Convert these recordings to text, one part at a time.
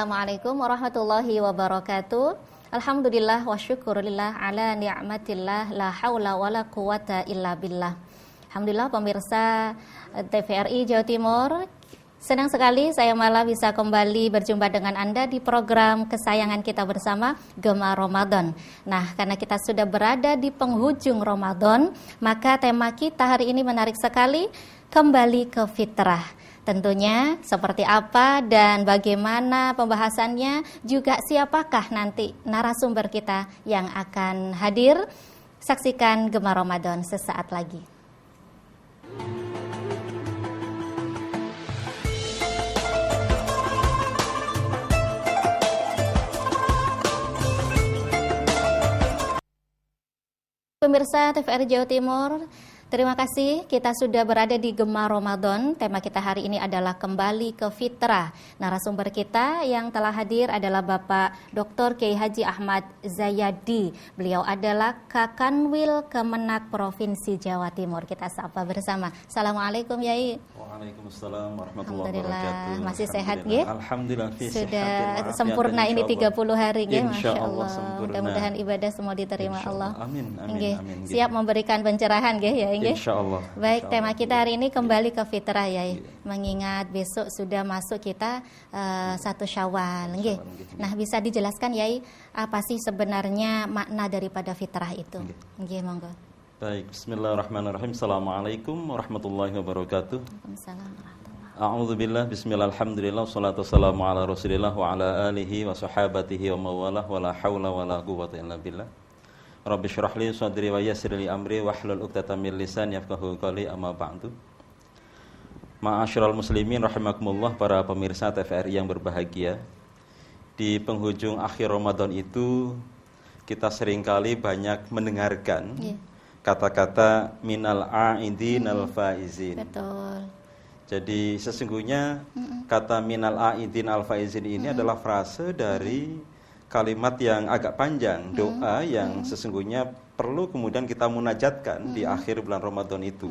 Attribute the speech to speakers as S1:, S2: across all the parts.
S1: Assalamualaikum warahmatullahi wabarakatuh. Alhamdulillah wa syukurillah ala ni'matillah la haula wa la quwata illa billah. Alhamdulillah pemirsa TVRI Jawa Timur, senang sekali saya malah bisa kembali berjumpa dengan Anda di program kesayangan kita bersama Gema Ramadan. Nah, karena kita sudah berada di penghujung Ramadan, maka tema kita hari ini menarik sekali, kembali ke fitrah. Tentunya seperti apa dan bagaimana pembahasannya, juga siapakah nanti narasumber kita yang akan hadir. Saksikan Gema Ramadan sesaat lagi. Pemirsa TVRI Jawa Timur, terima kasih kita sudah berada di Gema Ramadan. Tema kita hari ini adalah kembali ke fitrah. Narasumber kita yang telah hadir adalah Bapak Dr. Kiai Haji Ahmad Zayadi. Beliau adalah Kakanwil Kemenak Provinsi Jawa Timur. Kita sapa bersama. Assalamualaikum Yai.
S2: Waalaikumsalam warahmatullahi wabarakatuh.
S1: Masih sehat nggih?
S2: Alhamdulillah
S1: sudah sempurna ini 30 hari nggih, masyaallah. Mudah-mudahan ibadah semua diterima Allah.
S2: Amin.
S1: Siap memberikan pencerahan nggih ya nggih?
S2: Insyaallah.
S1: Baik, tema kita hari ini kembali ke fitrah ya. Mengingat besok sudah masuk kita 1 Syawal nggih. Nah, bisa dijelaskan Yai apa sih sebenarnya makna daripada fitrah itu? Nggih, monggo.
S2: Baik, bismillahirrahmanirrahim. Assalamualaikum warahmatullahi wabarakatuh.
S1: Waalaikumsalam warahmatullahi wabarakatuh.
S2: A'udzubillah, bismillah, alhamdulillah, wassalatu wassalamu ala rasulillah wa ala alihi wa sahabatihi wa mawalah wa la hawla wa la quwwata illa billah. Rabbi syrah li sadri wa yassir li amri wahlul 'uqdatam min lisani yafqahu qawli, amma ba'du. Ma'asyiral muslimin rahimakumullah, para pemirsa TVRI yang berbahagia. Di penghujung akhir Ramadan itu kita seringkali banyak mendengarkan kata-kata minal a'idin al faizin.
S1: Betul.
S2: Jadi sesungguhnya kata minal a'idin al faizin ini adalah frase dari kalimat yang agak panjang, doa yang sesungguhnya perlu kemudian kita munajatkan di akhir bulan Ramadan itu.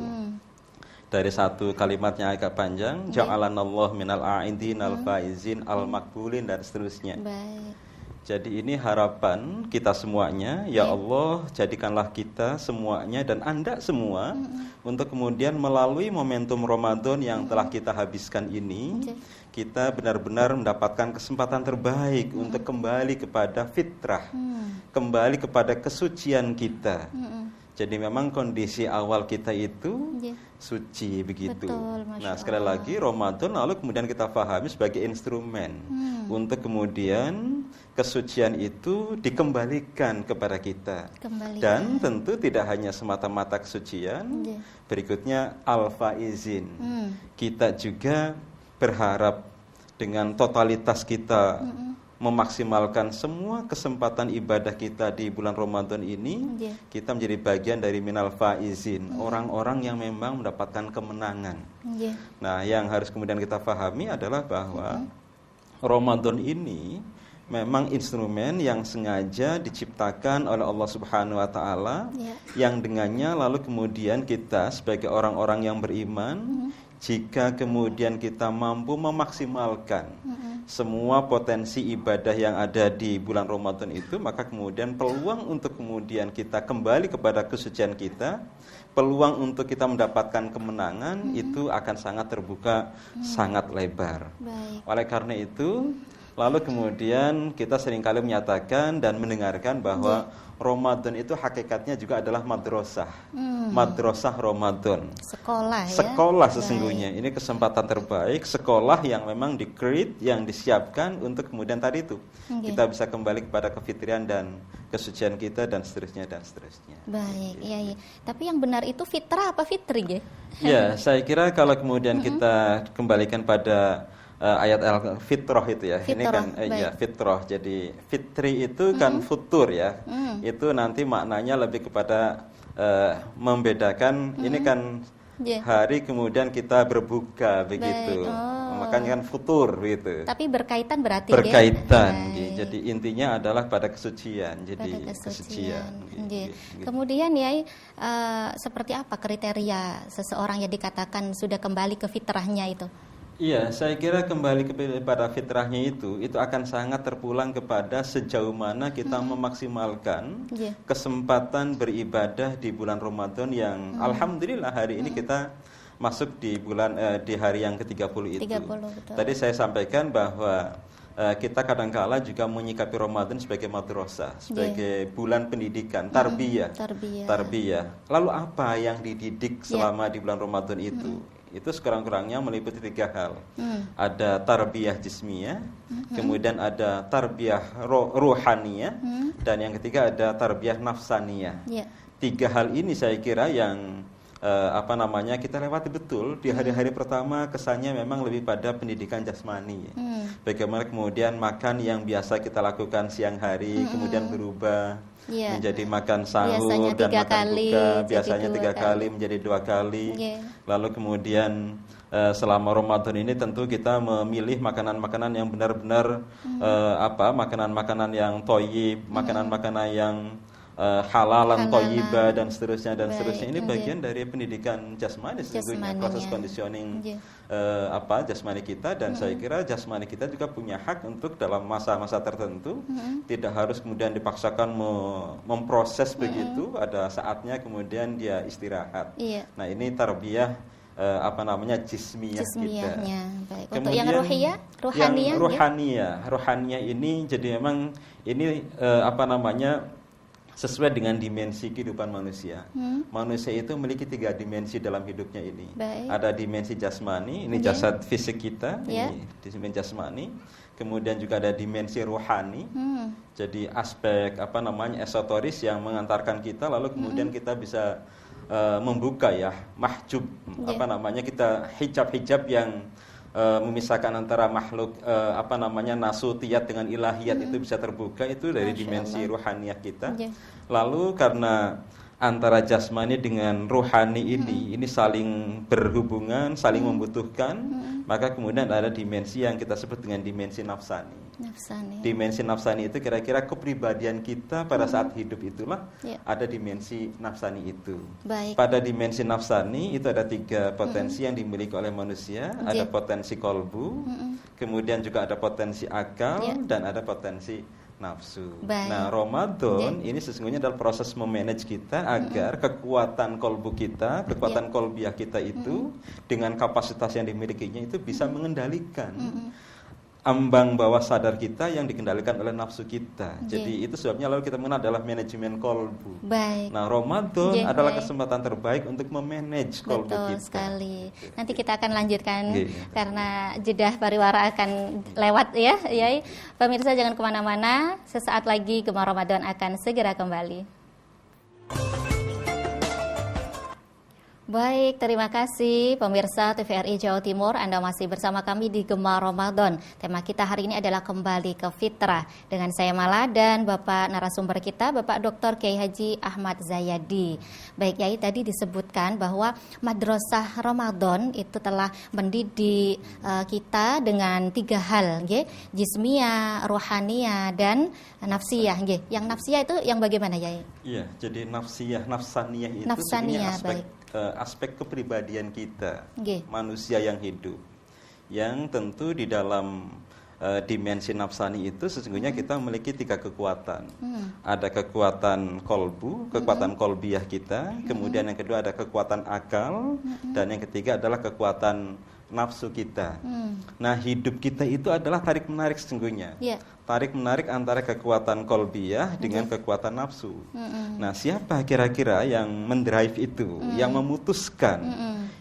S2: Dari satu kalimatnya agak panjang, ja'alanallah minal a'idin al faizin al makbulin, dan seterusnya.
S1: Baik.
S2: Jadi ini harapan kita semuanya, ya Allah, jadikanlah kita semuanya dan Anda semua untuk kemudian melalui momentum Ramadan yang telah kita habiskan ini, kita benar-benar mendapatkan kesempatan terbaik untuk kembali kepada fitrah, kembali kepada kesucian kita. Jadi memang kondisi awal kita itu suci begitu.
S1: Betul,
S2: nah, sekali lagi Ramadan lalu kemudian kita pahami sebagai instrumen untuk kemudian kesucian itu dikembalikan kepada kita. Dan tentu tidak hanya semata-mata kesucian, berikutnya al-faizin. Kita juga berharap dengan totalitas kita memaksimalkan semua kesempatan ibadah kita di bulan Ramadan ini, kita menjadi bagian dari minal faizin, orang-orang yang memang mendapatkan kemenangan. Nah, yang harus kemudian kita pahami adalah bahwa Ramadan ini memang instrumen yang sengaja diciptakan oleh Allah Subhanahu wa taala, yang dengannya lalu kemudian kita sebagai orang-orang yang beriman, jika kemudian kita mampu memaksimalkan semua potensi ibadah yang ada di bulan Ramadan itu, maka kemudian peluang untuk kemudian kita kembali kepada kesucian kita, peluang untuk kita mendapatkan kemenangan itu akan sangat terbuka, sangat lebar. Oleh karena itu, lalu kemudian kita seringkali menyatakan dan mendengarkan bahwa Ramadan itu hakikatnya juga adalah madrasah. Madrasah Ramadan. Sekolah sesungguhnya. Ini kesempatan terbaik, sekolah yang memang di-create, yang disiapkan untuk kemudian tadi itu kita bisa kembali kepada kefitrian dan kesucian kita dan seterusnya dan seterusnya.
S1: Baik, iya. Tapi yang benar itu fitrah apa fitri ya?
S2: Ya, saya kira kalau kemudian kita kembalikan pada ayat al-fitrah itu ya. Ini kan fitrah. Jadi fitri itu kan futur ya. Itu nanti maknanya lebih kepada membedakan ini kan hari kemudian kita berbuka begitu. Makanya kan futur gitu.
S1: Tapi berkaitan berarti
S2: berkaitan. Jadi intinya adalah pada kesucian. Jadi kesucian.
S1: Kemudian ya seperti apa kriteria seseorang yang dikatakan sudah kembali ke fitrahnya itu?
S2: Iya, saya kira kembali kepada fitrahnya itu akan sangat terpulang kepada sejauh mana kita memaksimalkan kesempatan beribadah di bulan Ramadan yang alhamdulillah hari ini kita masuk di hari yang ke-30 itu.
S1: 30, betul. Tadi
S2: saya sampaikan bahwa kita kadangkala juga menyikapi Ramadan sebagai madrasah, sebagai bulan pendidikan, tarbiyah. Lalu apa yang dididik selama di bulan Ramadan itu? Itu sekurang-kurangnya meliputi 3 hal. Ada tarbiyah jismiyah, kemudian ada tarbiyah ruhaniyah, dan yang ketiga ada tarbiyah nafsaniyah. 3 hal ini saya kira yang kita lewati betul di hari-hari pertama. Kesannya memang lebih pada pendidikan jasmani. Bagaimana kemudian makan yang biasa kita lakukan siang hari kemudian berubah menjadi makan sahur dan makan buka, biasanya 3 kali menjadi 2 kali. Lalu kemudian selama Ramadan ini tentu kita memilih makanan-makanan yang benar-benar makanan-makanan yang thayyib, makanan-makanan yang halalan, thayyibah dan seterusnya dan seterusnya. Ini bagian dari pendidikan jasmani sesungguhnya, proses conditioning jasmani kita, dan saya kira jasmani kita juga punya hak untuk dalam masa-masa tertentu tidak harus kemudian dipaksakan memproses begitu, ada saatnya kemudian dia istirahat. Nah, ini tarbiyah jismiyah kita.
S1: Baik. Untuk yang
S2: ruhaniyah ini jadi memang ini sesuai dengan dimensi kehidupan manusia. Manusia itu memiliki 3 dimensi dalam hidupnya ini. Ada dimensi jasmani, ini jasad fisik kita, ini dimensi jasmani. Kemudian juga ada dimensi ruhani. Jadi aspek esoteris yang mengantarkan kita, lalu kemudian kita bisa membuka mahjub, kita hijab-hijab yang memisahkan antara makhluk nasutiyat dengan ilahiyat itu bisa terbuka, itu dari dimensi ruhaniyah kita. Lalu karena antara jasmani dengan ruhani ini saling berhubungan, saling membutuhkan, maka kemudian ada dimensi yang kita sebut dengan dimensi nafsani. Dimensi nafsani itu kira-kira kepribadian kita pada saat hidup itulah ada dimensi nafsani itu. Pada dimensi nafsani itu ada 3 potensi yang dimiliki oleh manusia. Ada potensi kolbu, kemudian juga ada potensi akal, dan ada potensi nafsu. Nah, Ramadan ini sesungguhnya adalah proses memanage kita agar kekuatan kolbu kita, kekuatan kolbiah kita itu dengan kapasitas yang dimilikinya itu bisa mengendalikan ambang bawah sadar kita yang dikendalikan oleh nafsu kita. Jadi itu sebabnya lalu kita mengenal adalah manajemen kolbu. Nah, Ramadan adalah kesempatan terbaik untuk memanage kolbu kita.
S1: Betul sekali. Nanti kita akan lanjutkan karena jeda pariwara akan lewat ya. Pemirsa jangan kemana-mana. Sesaat lagi Gema Ramadan akan segera kembali. Baik, terima kasih pemirsa TVRI Jawa Timur. Anda masih bersama kami di Gema Ramadan. Tema kita hari ini adalah kembali ke fitrah. Dengan saya Mala dan Bapak narasumber kita, Bapak Dr. Kiai Haji Ahmad Zayadi. Baik, Yai, tadi disebutkan bahwa madrasah Ramadan itu telah mendidik kita dengan 3 hal, jismiyah, rohaniyah, dan nafsiyah. Yang nafsiyah itu yang bagaimana, Yai?
S2: Iya, jadi nafsaniyah itu aspek kepribadian kita, manusia yang hidup, yang tentu di dalam dimensi nafsani itu sesungguhnya kita memiliki 3 kekuatan. Ada kekuatan kolbu, kekuatan kolbiah kita, kemudian yang kedua ada kekuatan akal, dan yang ketiga adalah kekuatan nafsu kita. Nah, hidup kita itu adalah tarik-menarik sesungguhnya. Tarik-menarik antara kekuatan kolbiah dengan kekuatan nafsu. Nah, siapa kira-kira yang mendrive itu, yang memutuskan?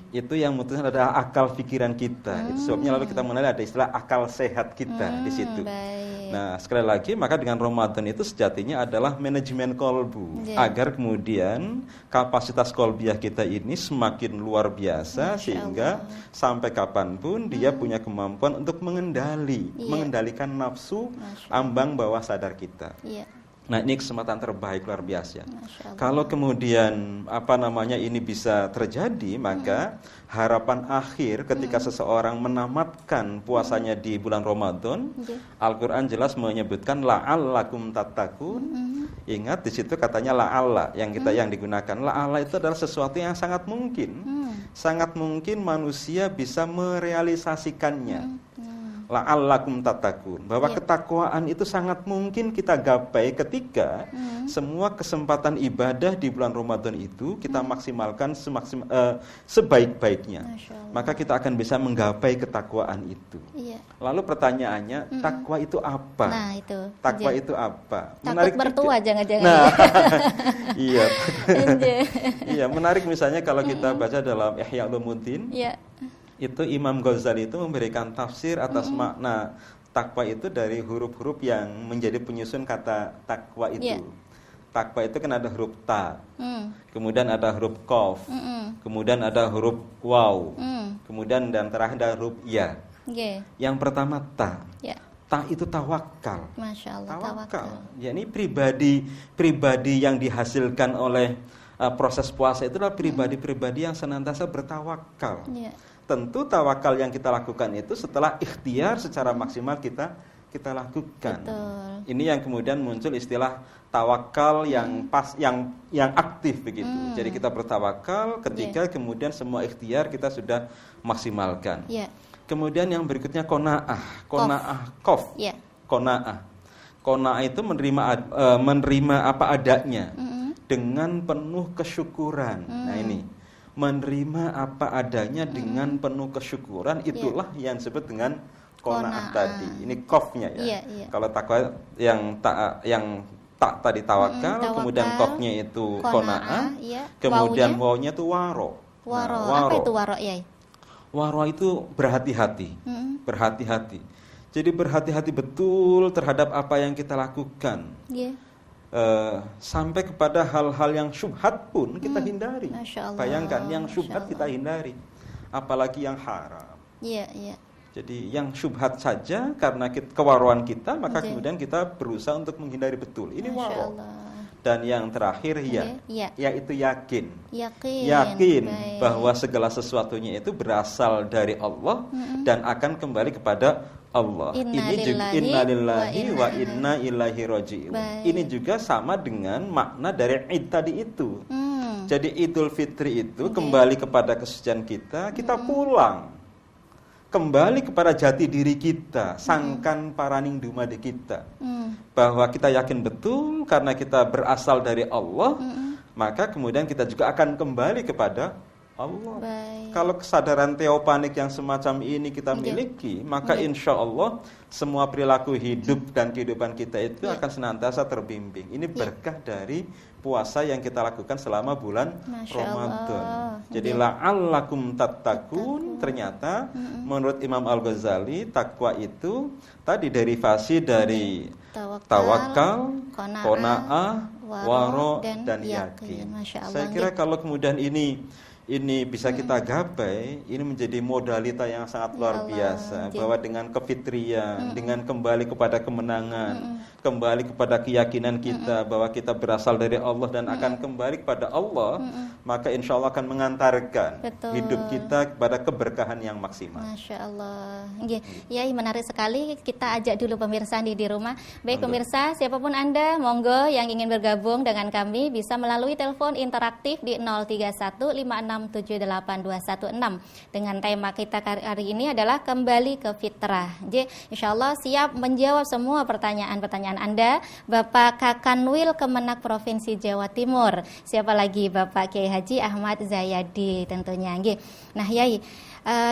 S2: Itu yang memutuskan adalah akal pikiran kita. Itu sebabnya lalu kita mengenal ada istilah akal sehat kita di situ. Nah, sekali lagi, maka dengan Ramadan itu sejatinya adalah manajemen kolbu, agar kemudian kapasitas kolbiah kita ini semakin luar biasa, sehingga sampai kapanpun dia punya kemampuan untuk mengendalikan nafsu, ambang bawah sadar kita. Nah, ini kesempatan terbaik luar biasa. Kalau kemudian ini bisa terjadi, maka harapan akhir ketika seseorang menamatkan puasanya di bulan Ramadan, Al-Qur'an jelas menyebutkan la'allakum tattaqun. Ingat di situ katanya la'alla yang digunakan. La'alla itu adalah sesuatu yang sangat mungkin. sangat mungkin manusia bisa merealisasikannya. La'allakum tattaqun, bahwa ketakwaan itu sangat mungkin kita gapai ketika semua kesempatan ibadah di bulan Ramadan itu kita maksimalkan sebaik-baiknya. Maka kita akan bisa menggapai ketakwaan itu. Lalu pertanyaannya, takwa itu apa?
S1: Nah, itu.
S2: Takwa itu apa?
S1: Takut menarik bertua jangan-jangan.
S2: Nah, iya. Iya, menarik misalnya kalau kita baca dalam Ihya Ulumuddin. Itu Imam Ghazali itu memberikan tafsir atas makna takwa itu dari huruf-huruf yang menjadi penyusun kata takwa itu. Takwa itu kan ada huruf ta, kemudian ada huruf qaf, kemudian ada huruf waw, kemudian dan terakhir ada huruf ya. Yang pertama ta. Ta itu tawakal.
S1: Masya Allah,
S2: tawakal. Ya, ini pribadi yang dihasilkan oleh proses puasa itu adalah pribadi-pribadi yang senantiasa bertawakal. Tentu tawakal yang kita lakukan itu setelah ikhtiar secara maksimal kita lakukan. Betul. Ini yang kemudian muncul istilah tawakal yang yang aktif begitu. Jadi kita bertawakal ketika kemudian semua ikhtiar kita sudah maksimalkan. Kemudian yang berikutnya qanaah, qaf. Qanaah itu menerima apa adanya dengan penuh kesyukuran. Nah, ini menerima apa adanya dengan penuh kesyukuran, itulah yang disebut dengan qanaah tadi. Ini qafnya ya. Kalau takwa yang tak tadi tawakal, kemudian qafnya itu qanaah, kemudian wawnya itu waro.
S1: Apa itu waro ya?
S2: Waro itu berhati-hati. Berhati-hati. Jadi berhati-hati betul terhadap apa yang kita lakukan. Sampai kepada hal-hal yang syubhat pun kita hindari. Bayangkan, yang syubhat kita hindari, apalagi yang haram. Jadi yang syubhat saja karena kewaruan kita, maka kemudian kita berusaha untuk menghindari betul. Ini waro. Dan yang terakhir yaitu yakin bahwa segala sesuatunya itu berasal dari Allah dan akan kembali kepada Allah. Ini juga innalillahi wa inna ilaihi raji'un. Ini juga sama dengan makna dari Id tadi itu. Jadi Idul Fitri itu kembali kepada kesucian kita pulang. Kembali kepada jati diri kita, sangkan paraning dumadi kita. Bahwa kita yakin betul karena kita berasal dari Allah, maka kemudian kita juga akan kembali kepada Allah. Kalau kesadaran teopanik yang semacam ini kita miliki, maka insya Allah semua perilaku hidup dan kehidupan kita itu akan senantiasa terbimbing. Ini berkah dari puasa yang kita lakukan selama bulan Ramadan. Jadi la'allakum tattaqun, ternyata menurut Imam Al-Ghazali takwa itu tadi derivasi dari tawakal, qanaah, waro dan yakin. Saya kira kalau kemudian ini bisa kita gapai, ini menjadi modalita yang sangat luar biasa, bahwa dengan kefitrian, dengan kembali kepada kemenangan, kembali kepada keyakinan kita bahwa kita berasal dari Allah dan akan kembali kepada Allah, maka insya Allah akan mengantarkan hidup kita kepada keberkahan yang maksimal.
S1: Masya Allah. Ya, menarik sekali. Kita ajak dulu pemirsa di rumah. Baik pemirsa, siapapun Anda, monggo yang ingin bergabung dengan kami bisa melalui telepon interaktif di 0315678216. Dengan tema kita hari ini adalah kembali ke fitrah. Jadi insya Allah siap menjawab semua pertanyaan-pertanyaan Anda. Bapak Kakanwil Kemenak Provinsi Jawa Timur. Siapa lagi? Bapak Kiai Haji Ahmad Zayadi tentunya. Nah Yai,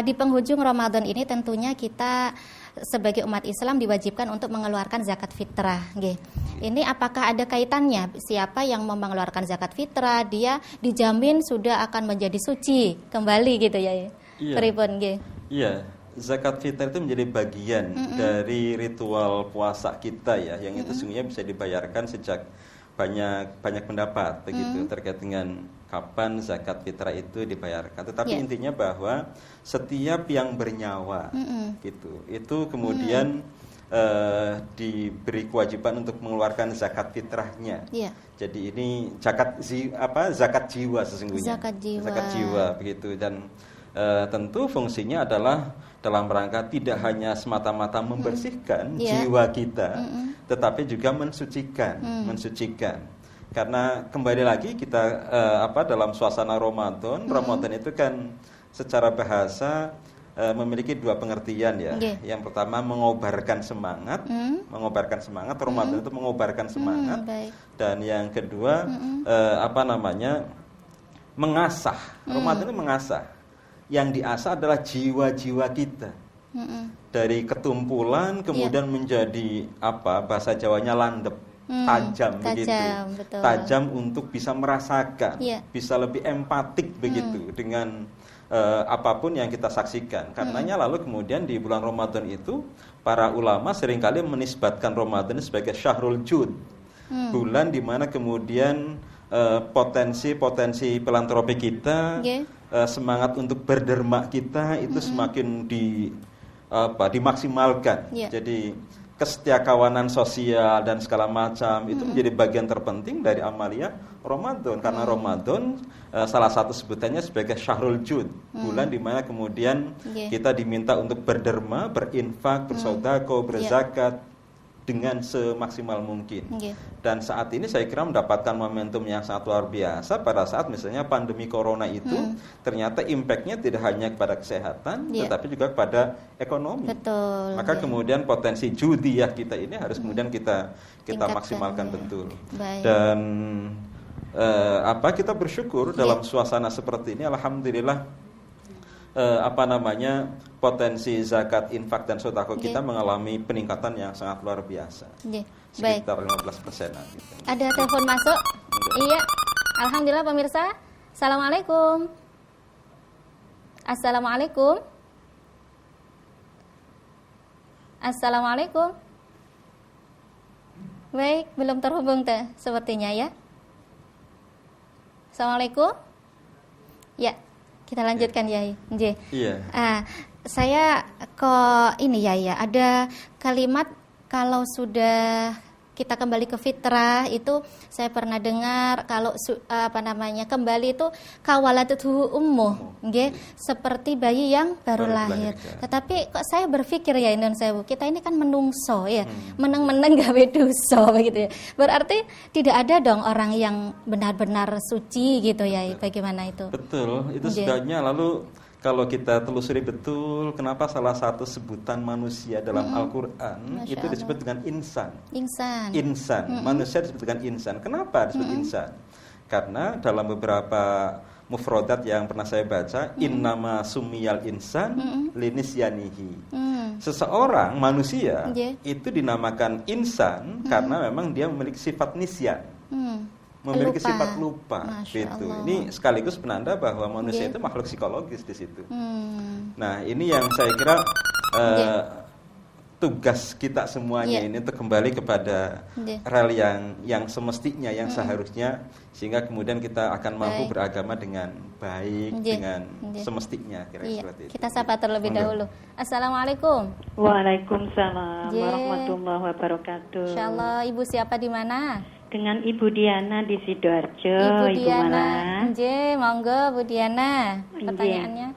S1: di penghujung Ramadan ini tentunya kita sebagai umat Islam diwajibkan untuk mengeluarkan zakat fitrah. Ini apakah ada kaitannya? Siapa yang mau mengeluarkan zakat fitrah, dia dijamin sudah akan menjadi suci kembali gitu ya? Pripun nggih?
S2: Iya, zakat fitrah itu menjadi bagian dari ritual puasa kita ya, yang itu sungguhnya bisa dibayarkan sejak banyak pendapat begitu terkait dengan kapan zakat fitrah itu dibayarkan. Tetapi intinya bahwa setiap yang bernyawa gitu, itu kemudian diberi kewajiban untuk mengeluarkan zakat fitrahnya. Jadi ini zakat jiwa sesungguhnya. Zakat jiwa begitu. Dan tentu fungsinya adalah dalam rangka tidak hanya semata-mata membersihkan jiwa kita, tetapi juga mensucikan. Karena kembali lagi kita dalam suasana Ramadan, Ramadan itu kan secara bahasa memiliki dua pengertian ya. Yang pertama mengobarkan semangat, Ramadan itu mengobarkan semangat. Dan yang kedua mengasah. Ramadan itu mengasah. Yang diasah adalah jiwa-jiwa kita. Dari ketumpulan kemudian menjadi bahasa Jawanya landep, tajam begitu. Tajam untuk bisa merasakan, bisa lebih empatik begitu dengan apapun yang kita saksikan. Karenanya lalu kemudian di bulan Ramadan itu para ulama seringkali menisbatkan Ramadan sebagai syahrul jud. Bulan di mana kemudian potensi filantropi kita, semangat untuk berderma kita itu semakin dimaksimalkan. Jadi kesetiakawanan sosial dan segala macam itu menjadi bagian terpenting dari amalia Ramadan. Karena Ramadan salah satu sebutannya sebagai syahrul jud, bulan di mana kemudian kita diminta untuk berderma, berinfak, bersedekah, berzakat dengan semaksimal mungkin. Dan saat ini saya kira mendapatkan momentum yang sangat luar biasa pada saat misalnya pandemi corona itu ternyata impactnya tidak hanya kepada kesehatan tetapi juga kepada ekonomi. Maka kemudian potensi judiyah kita ini harus kemudian kita maksimalkan betul. Dan kita bersyukur dalam suasana seperti ini, alhamdulillah potensi zakat, infak dan sedekah kita mengalami peningkatan yang sangat luar biasa. Sekitar 15%. Gitu.
S1: Ada telepon masuk? Iya. Alhamdulillah pemirsa. Assalamualaikum. Assalamualaikum. Assalamualaikum. Baik, belum terhubung sepertinya ya. Assalamualaikum. Ya. Kita lanjutkan ya.
S2: Iya.
S1: Saya kok ini ya ada kalimat kalau sudah kita kembali ke fitrah itu saya pernah dengar kalau kembali itu kawalatuhu ummuh, seperti bayi yang baru lahir. Tetapi kok saya berpikir ya kita ini kan menungso ya, meneng-meneng gawe dosa begitu ya. Berarti tidak ada dong orang yang benar-benar suci gitu ya. Bagaimana itu?
S2: Betul, itu sebabnya lalu kalau kita telusuri betul, kenapa salah satu sebutan manusia dalam Al-Quran itu disebut dengan insan. Manusia disebut dengan insan. Kenapa disebut insan? Karena dalam beberapa mufrodat yang pernah saya baca, innama sumiyal insan linisyanihi. Seseorang manusia itu dinamakan insan karena memang dia memiliki sifat nisyan. Memiliki sifat lupa gitu. Ini sekaligus penanda bahwa manusia itu makhluk psikologis di situ. Nah, ini yang saya kira tugas kita semuanya ini untuk kembali kepada rel yang semestinya, yang seharusnya, sehingga kemudian kita akan mampu beragama dengan baik, dengan semestinya kira-kira seperti itu.
S1: Kita sapa terlebih dahulu. Assalamualaikum.
S3: Waalaikumsalam warahmatullahi wabarakatuh.
S1: Insyaallah, Ibu siapa di mana?
S3: Dengan Ibu Diana di Sidoarjo.
S1: Ibu Diana, monggo Bu Diana. Pertanyaannya.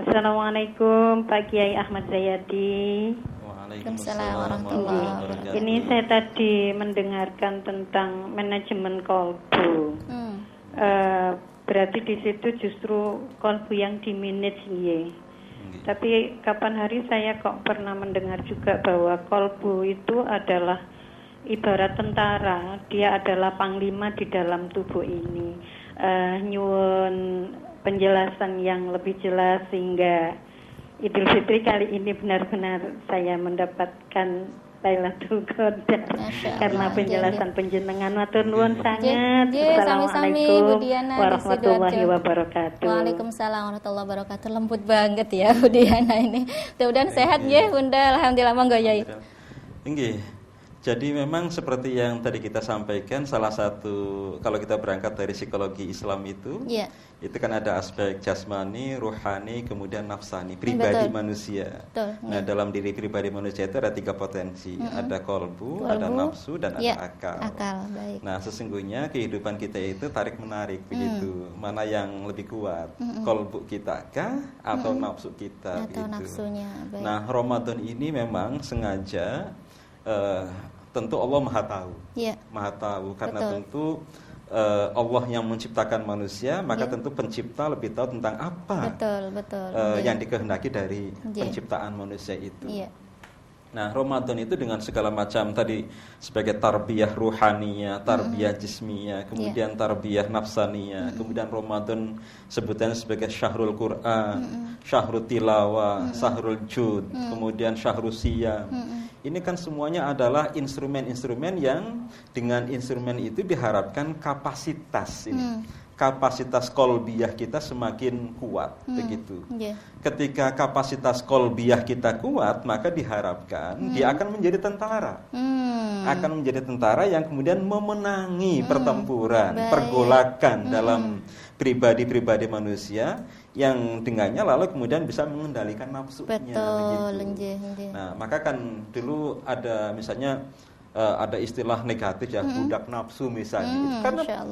S3: Assalamualaikum Pak Kiai Ahmad Zayadi.
S1: Waalaikumsalam warahmatullahi wabarakatuh.
S3: Ini saya tadi mendengarkan tentang manajemen kolbu. Berarti di situ justru kolbu yang dimanage ya. Tapi kapan hari saya kok pernah mendengar juga bahwa kolbu itu adalah ibarat tentara, dia adalah panglima di dalam tubuh ini. Nyuwun penjelasan yang lebih jelas sehingga Idul Fitri kali ini benar-benar saya mendapatkan Lailatul Qadar karena penjelasan penjenengan. Matur nuwun sangat. Assalamualaikum warahmatullahi wabarakatuh.
S1: Waalaikumsalam warahmatullahi wabarakatuh. Lembut banget ya Bu Diana ini. Mudah-mudahan sehat ya Bunda. Alhamdulillah, monggo Yai.
S2: Nggih. Jadi memang seperti yang tadi kita sampaikan, salah satu kalau kita berangkat dari psikologi Islam itu kan ada aspek jasmani, ruhani, kemudian nafsani, pribadi manusia. Nah, dalam diri pribadi manusia itu ada 3 potensi, ada kolbu, ada nafsu, dan ada akal.
S1: Baik.
S2: Nah, sesungguhnya kehidupan kita itu tarik menarik begitu. Mana yang lebih kuat, kolbu kita kah atau nafsu kita?
S1: Atau
S2: begitu.
S1: Nafsunya. Baik.
S2: Nah, Ramadan ini memang sengaja tentu Allah Maha tahu. Maha tahu karena tentu Allah yang menciptakan manusia, maka tentu pencipta lebih tahu tentang apa yang dikehendaki dari penciptaan manusia itu. Nah, Ramadan itu dengan segala macam tadi sebagai tarbiyah ruhaniyah, tarbiyah jismiyah, kemudian tarbiyah nafsaniyah, kemudian Ramadan sebutannya sebagai syahrul Quran, syahrul tilawah, syahrul jud, kemudian syahrul siyam. Ini kan semuanya adalah instrumen-instrumen yang dengan instrumen itu diharapkan kapasitas ini. Kapasitas kolbiyah kita semakin kuat, begitu. Ketika kapasitas kolbiyah kita kuat, maka diharapkan dia akan menjadi tentara. Akan menjadi tentara yang kemudian memenangi pertempuran, pergolakan dalam pribadi-pribadi manusia yang dengannya lalu kemudian bisa mengendalikan nafsunya. Begitu. Nah, maka kan dulu ada misalnya ada istilah negatif ya, budak nafsu misalnya.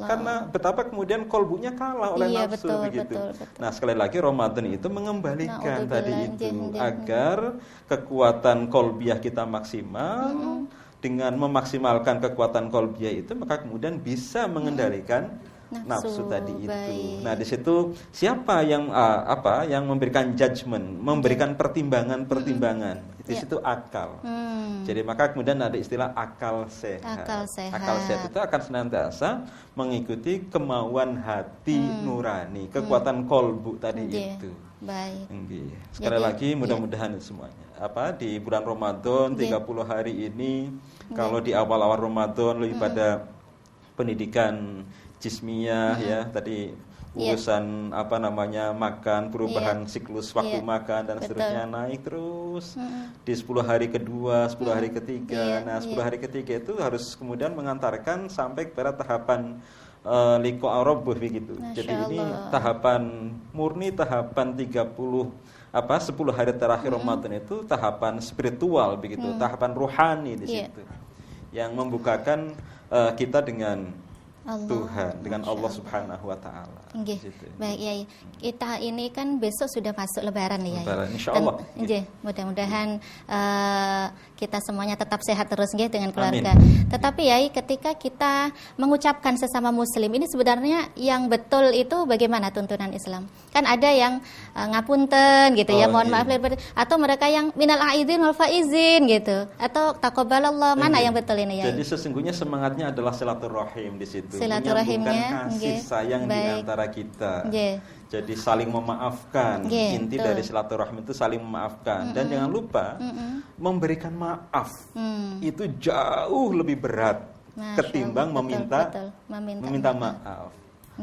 S2: Karena betapa kemudian kolbunya kalah oleh nafsu begitu. Nah, sekali lagi Ramadan itu mengembalikan tadi itu agar kekuatan kolbiyah kita maksimal. Dengan memaksimalkan kekuatan kolbiyah itu, maka kemudian bisa mengendalikan nafsu tadi itu. Nah, di situ siapa yang yang memberikan judgement, memberikan pertimbangan. Di situ akal. Jadi maka kemudian ada istilah akal sehat. Akal sehat itu akan senantiasa mengikuti kemauan hati nurani, kekuatan kolbu tadi itu.
S1: Baik.
S2: Sekali lagi mudah-mudahan semuanya di bulan Ramadan 30 hari ini, kalau di awal-awal Ramadan lebih pada pendidikan jismiyah ya, tadi urusan makan, perubahan siklus waktu makan dan seterusnya naik terus di 10 hari kedua, 10 hari ketiga. Nah, 10 hari ketiga itu harus kemudian mengantarkan sampai kepada tahapan liqa arabuh begitu. Jadi ini tahapan murni, tahapan 10 hari terakhir Ramadan itu tahapan spiritual begitu, tahapan rohani di situ. Yang membukakan kita dengan Tuhan, dengan Allah Subhanahu wa taala.
S1: Baik, Yai. Kita ini kan besok sudah masuk lebaran nih, Yai.
S2: Lebaran insyaallah.
S1: Mudah-mudahan kita semuanya tetap sehat terus dengan keluarga. Amin. Tetapi Yai, ketika kita mengucapkan sesama muslim, ini sebenarnya yang betul itu bagaimana tuntunan Islam? Kan ada yang ngapunten gitu ya, mohon maaf atau mereka yang minal aidin wal faizin gitu, atau taqabbalallah, mana yang betul ini, Yai?
S2: Jadi sesungguhnya semangatnya adalah silaturahim di situ.
S1: Silaturahimnya,
S2: kasih sayang di antara kita. Jadi saling memaafkan. Inti dari silaturahim itu saling memaafkan. Dan jangan lupa memberikan maaf itu jauh lebih berat ketimbang meminta maaf.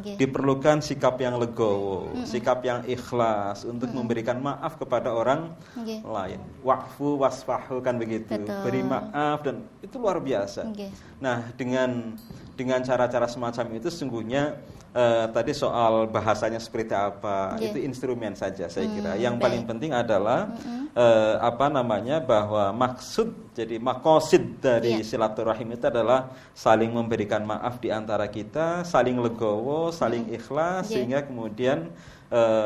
S2: Diperlukan sikap yang legowo, sikap yang ikhlas untuk memberikan maaf kepada orang lain. Wa'fu wasfahu kan begitu. Beri maaf, dan itu luar biasa. Nah, dengan cara-cara semacam itu sungguhnya tadi soal bahasanya seperti apa, itu instrumen saja saya kira. Yang paling penting adalah bahwa maksud, jadi makosid dari silaturahim itu adalah saling memberikan maaf di antara kita, saling legowo, saling ikhlas, sehingga kemudian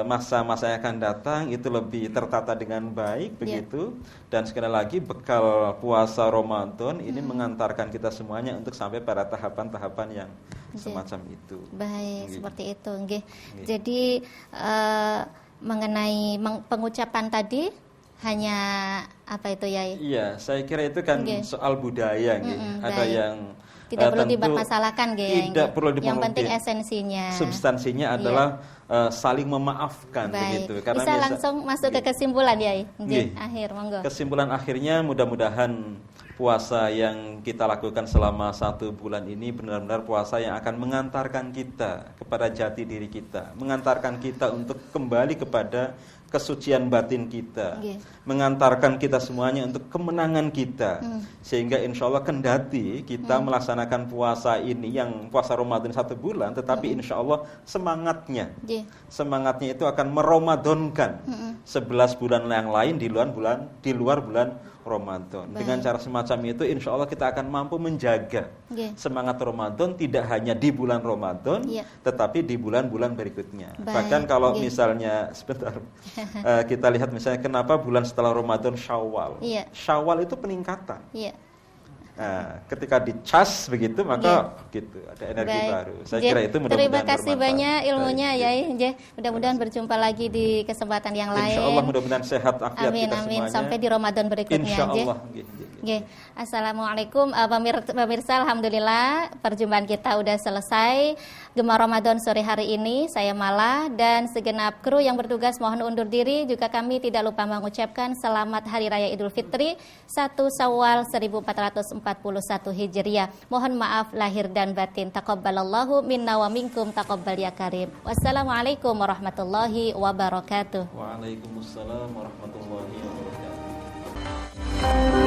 S2: masa-masa yang akan datang itu lebih tertata dengan baik begitu. Dan sekali lagi bekal puasa Ramadan ini mengantarkan kita semuanya untuk sampai pada tahapan-tahapan yang semacam itu.
S1: Baik, seperti itu. Jadi mengenai pengucapan tadi hanya apa itu, Yai?
S2: Iya, saya kira itu kan soal budaya ada yang
S1: tidak perlu dipermasalahkan
S2: tidak perlu dipermasalahkan.
S1: Yang penting esensinya.
S2: Substansinya adalah saling memaafkan begitu.
S1: Karena bisa langsung masuk ke kesimpulan, Yai. Akhir, monggo.
S2: Kesimpulan akhirnya mudah-mudahan puasa yang kita lakukan selama 1 bulan ini benar-benar puasa yang akan mengantarkan kita kepada jati diri kita, mengantarkan kita untuk kembali kepada kesucian batin kita, mengantarkan kita semuanya untuk kemenangan kita, sehingga insya Allah kendati kita melaksanakan puasa ini yang puasa Ramadan 1 bulan, tetapi insya Allah semangatnya itu akan meromadonkan 11 bulan yang lain di luar bulan Ramadan. Dengan cara semacam itu insya Allah kita akan mampu menjaga semangat Ramadan tidak hanya di bulan Ramadan, tetapi di bulan-bulan berikutnya. Bahkan kalau misalnya sebentar kita lihat misalnya kenapa bulan setelah Ramadan Syawal. Syawal itu peningkatan. Nah, ketika dicas begitu maka gitu ada energi baru. Saya kira itu mudah-mudahan
S1: terima kasih banyak ilmunya ya. Mudah-mudahan berjumpa lagi di kesempatan yang lain.
S2: Insyaallah mudah-mudahan sehat afiat
S1: amin,
S2: kita
S1: amin.
S2: semuanya.
S1: Sampai di Ramadan berikutnya.
S2: Insyaallah.
S1: Assalamualaikum pemirsa, alhamdulillah perjumpaan kita udah selesai. Gema Ramadan sore hari ini saya Mala dan segenap kru yang bertugas mohon undur diri, juga kami tidak lupa mengucapkan selamat Hari Raya Idul Fitri 1 Syawal 1441 Hijriah. Mohon maaf lahir dan batin. Taqabbalallahu minna wa minkum taqabbal ya karim. Wassalamualaikum warahmatullahi wabarakatuh.
S2: Waalaikumsalam warahmatullahi wabarakatuh.